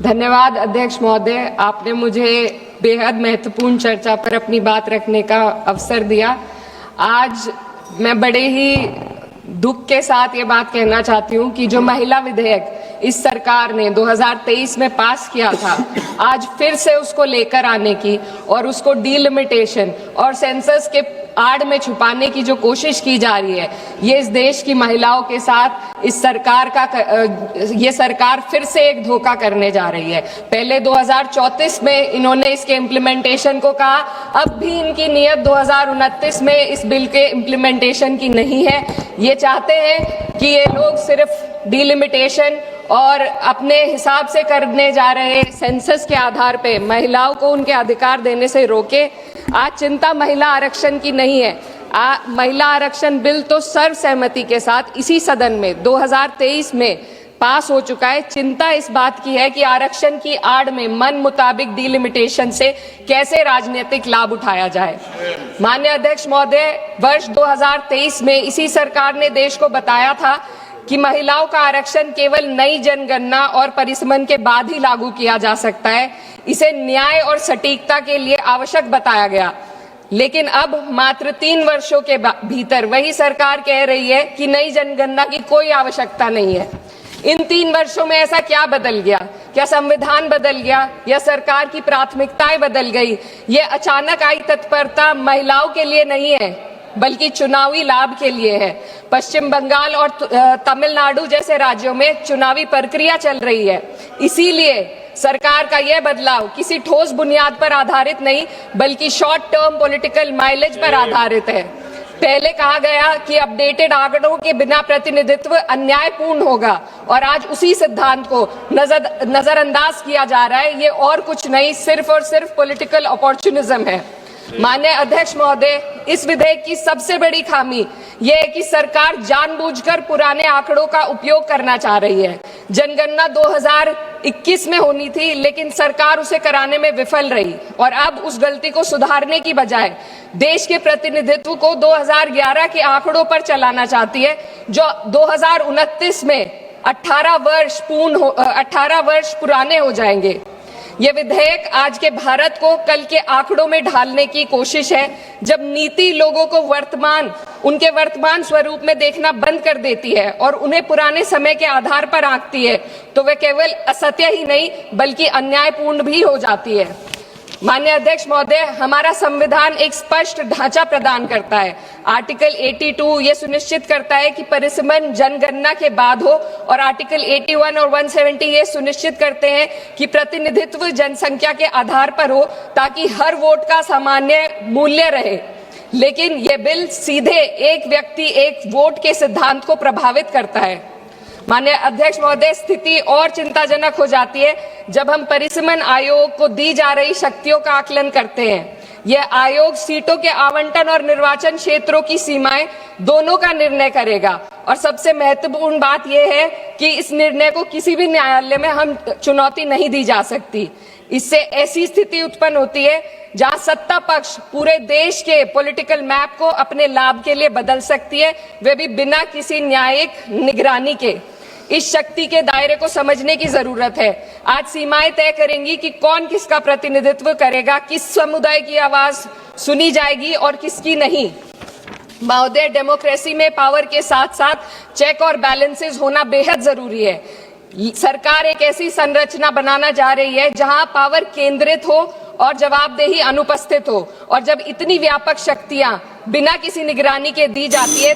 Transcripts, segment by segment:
धन्यवाद अध्यक्ष महोदय, आपने मुझे बेहद महत्वपूर्ण चर्चा पर अपनी बात रखने का अवसर दिया। आज मैं बड़े ही दुख के साथ ये बात कहना चाहती हूँ कि जो महिला विधेयक इस सरकार ने 2023 में पास किया था, आज फिर से उसको लेकर आने की और उसको डीलिमिटेशन और सेंसस के आड़ में छुपाने की जो कोशिश की जा रही है, ये इस देश की महिलाओं के साथ इस सरकार का ये सरकार फिर से एक धोखा करने जा रही है। पहले 2034 में इन्होंने इसके इम्प्लीमेंटेशन को कहा, अब भी इनकी नीयत 2029 में इस बिल के इम्प्लीमेंटेशन की नहीं है। ये चाहते हैं कि ये लोग सिर्फ डीलिमिटेशन और अपने हिसाब से करने जा रहे सेंसस के आधार पे महिलाओं को उनके अधिकार देने से रोके। आज चिंता महिला आरक्षण की नहीं है। महिला आरक्षण बिल तो सर्वसहमति के साथ इसी सदन में 2023 में पास हो चुका है। चिंता इस बात की है कि आरक्षण की आड़ में मन मुताबिक डीलिमिटेशन से कैसे राजनीतिक लाभ उठाया जाए। माननीय अध्यक्ष महोदय, वर्ष 2023 में इसी सरकार ने देश को बताया था कि महिलाओं का आरक्षण केवल नई जनगणना और परिसमन के बाद ही लागू किया जा सकता है। इसे न्याय और सटीकता के लिए आवश्यक बताया गया, लेकिन अब मात्र 3 वर्षों के भीतर वही सरकार कह रही है कि नई जनगणना की कोई आवश्यकता नहीं है। इन 3 वर्षों में ऐसा क्या बदल गया? क्या संविधान बदल गया या सरकार की प्राथमिकताएं बदल गई? ये अचानक आई तत्परता महिलाओं के लिए नहीं है, बल्कि चुनावी लाभ के लिए है। पश्चिम बंगाल और तमिलनाडु जैसे राज्यों में चुनावी प्रक्रिया चल रही है, इसीलिए सरकार का यह बदलाव किसी ठोस बुनियाद पर आधारित नहीं, बल्कि शॉर्ट टर्म पॉलिटिकल माइलेज पर आधारित है। पहले कहा गया कि अपडेटेड आंकड़ों के बिना प्रतिनिधित्व अन्यायपूर्ण होगा, और आज उसी सिद्धांत को नजरअंदाज किया जा रहा है। ये और कुछ नहीं, सिर्फ और सिर्फ पॉलिटिकल अपॉर्चुनिज्म है। माननीय अध्यक्ष महोदय, इस विधेयक की सबसे बड़ी खामी यह है कि सरकार जानबूझकर पुराने आंकड़ों का उपयोग करना चाह रही है। जनगणना 2021 में होनी थी, लेकिन सरकार उसे कराने में विफल रही और अब उस गलती को सुधारने की बजाय देश के प्रतिनिधित्व को 2011 के आंकड़ों पर चलाना चाहती है, जो 2029 में 18 वर्ष पुराने हो जाएंगे। ये विधेयक आज के भारत को कल के आंकड़ों में ढालने की कोशिश है। जब नीति लोगों को उनके वर्तमान स्वरूप में देखना बंद कर देती है और उन्हें पुराने समय के आधार पर आंकती है, तो वह केवल असत्य ही नहीं बल्कि अन्यायपूर्ण भी हो जाती है। माननीय अध्यक्ष महोदय, हमारा संविधान एक स्पष्ट ढांचा प्रदान करता है। आर्टिकल 82 ये सुनिश्चित करता है कि परिसमन जनगणना के बाद हो, और आर्टिकल 81 और 170 ये सुनिश्चित करते हैं कि प्रतिनिधित्व जनसंख्या के आधार पर हो, ताकि हर वोट का सामान्य मूल्य रहे। लेकिन ये बिल सीधे एक व्यक्ति एक वोट के सिद्धांत को प्रभावित करता है। माननीय अध्यक्ष महोदय, स्थिति और चिंताजनक हो जाती है जब हम परिसमन आयोग को दी जा रही शक्तियों का आकलन करते हैं। यह आयोग सीटों के आवंटन और निर्वाचन क्षेत्रों की सीमाएं दोनों का निर्णय करेगा, और सबसे महत्वपूर्ण बात यह है कि इस निर्णय को किसी भी न्यायालय में हम चुनौती नहीं दी जा सकती। इससे ऐसी स्थिति उत्पन्न होती है जहां सत्ता पक्ष पूरे देश के पॉलिटिकल मैप को अपने लाभ के लिए बदल सकती है, वे भी बिना किसी न्यायिक निगरानी के। इस शक्ति के दायरे को समझने की जरूरत है। आज सीमाएं तय करेंगी कि कौन किसका प्रतिनिधित्व करेगा, किस समुदाय की आवाज सुनी जाएगी और किसकी नहीं। महोदय, डेमोक्रेसी में पावर के साथ साथ चेक और बैलेंसेस होना बेहद जरूरी है। सरकार एक ऐसी संरचना बनाना जा रही है जहां पावर केंद्रित हो और जवाबदेही अनुपस्थित हो, और जब इतनी व्यापक शक्तियां बिना किसी निगरानी के दी जाती है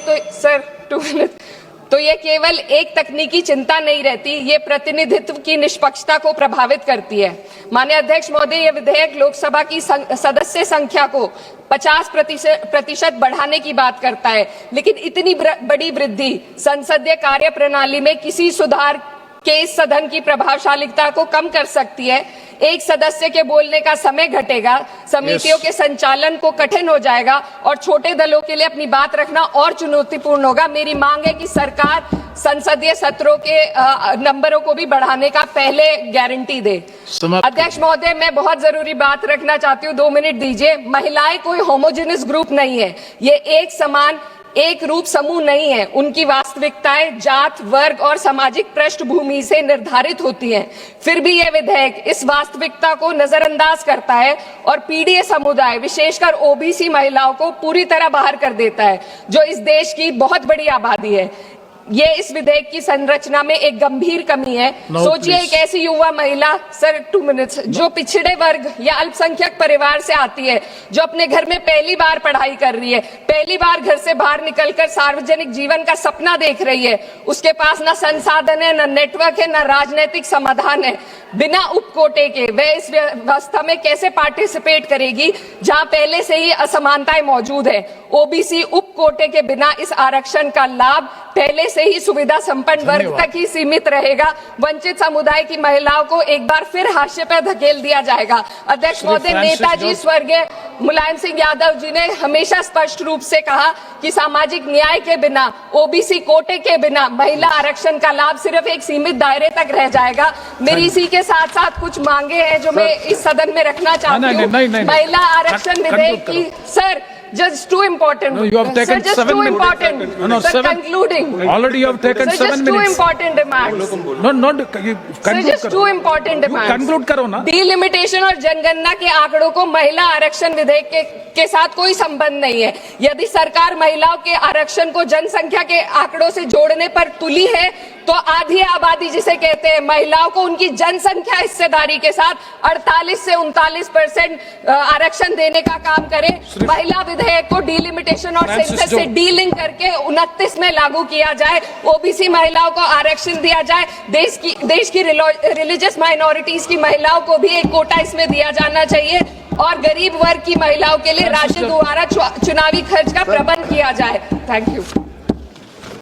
तो ये केवल एक तकनीकी चिंता नहीं रहती, ये प्रतिनिधित्व की निष्पक्षता को प्रभावित करती है। माननीय अध्यक्ष महोदय, ये विधेयक लोकसभा की सदस्य संख्या को 50% बढ़ाने की बात करता है, लेकिन इतनी बड़ी वृद्धि संसदीय कार्य प्रणाली में किसी सुधार के इस सदन की प्रभावशालीता को कम कर सकती है। एक सदस्य के बोलने का समय घटेगा, समितियों के संचालन को कठिन हो जाएगा, और छोटे दलों के लिए अपनी बात रखना और चुनौतीपूर्ण होगा। मेरी मांग है कि सरकार संसदीय सत्रों के नंबरों को भी बढ़ाने का पहले गारंटी दे। अध्यक्ष महोदय, मैं बहुत जरूरी बात रखना चाहती हूँ, 2 मिनट दीजिए। महिलाएं कोई होमोजेनियस ग्रुप नहीं है, ये एक समान एक रूप समूह नहीं है। उनकी वास्तविकताएं जात, वर्ग और सामाजिक पृष्ठभूमि से निर्धारित होती हैं। फिर भी यह विधेयक इस वास्तविकता को नजरअंदाज करता है और पीड़ित समुदाय, विशेषकर ओबीसी महिलाओं को पूरी तरह बाहर कर देता है, जो इस देश की बहुत बड़ी आबादी है। ये इस विधेयक की संरचना में एक गंभीर कमी है। सोचिए एक ऐसी युवा महिला, सर 2 मिनट्स, जो पिछड़े वर्ग या अल्पसंख्यक परिवार से आती है, जो अपने घर में पहली बार पढ़ाई कर रही है, पहली बार घर से बाहर निकलकर सार्वजनिक जीवन का सपना देख रही है। उसके पास ना संसाधन है, ना नेटवर्क है, ना राजनीतिक समाधान है। बिना उपकोटे के वह इस व्यवस्था में कैसे पार्टिसिपेट करेगी, जहां पहले से ही असमानताएं मौजूद है। ओबीसी उपकोटे के बिना इस आरक्षण का लाभ पहले से ही सुविधा संपन्न वर्ग तक ही सीमित रहेगा। वंचित समुदाय की महिलाओं को एक बार फिर हाशिए पर धकेल दिया जाएगा। अध्यक्ष महोदय, नेताजी स्वर्गीय मुलायम सिंह यादव जी ने हमेशा स्पष्ट रूप से कहा कि सामाजिक न्याय के बिना, ओबीसी कोटे के बिना महिला आरक्षण का लाभ सिर्फ एक सीमित दायरे तक रह जाएगा। मेरी इसी के साथ साथ कुछ मांगे हैं जो मैं इस सदन में रखना चाहती हूँ। महिला आरक्षण विधेयक की, sir, just too important. No, you have taken sir, 7 minutes. Important. No, sir, 7. Concluding. Already you have taken sir, 7 just minutes. Two important demands. No, not you sir, conclude just करो. two important demands. Conclude करो ना. Delimitation और जनगणना के आंकड़ों को महिला आरक्षण विधेयक के साथ कोई संबंध नहीं है। यदि सरकार महिलाओं के आरक्षण को जनसंख्या के आंकड़ों से जोड़ने पर तुली है, तो आधी आबादी जिसे कहते हैं, महिलाओं को उनकी जनसंख्या हिस्सेदारी के साथ 48 से 39% आरक्षण देने का काम करे। महिला विधेयक को डिलिमिटेशन और सेंसस से डीलिंक करके 29 में लागू किया जाए। ओबीसी महिलाओं को आरक्षण दिया जाए। देश की रिलीजियस माइनॉरिटीज की महिलाओं को भी एक कोटा इसमें दिया जाना चाहिए और गरीब वर्ग की महिलाओं के लिए राज्य द्वारा चुनावी खर्च का प्रबंध किया जाए। Thank you.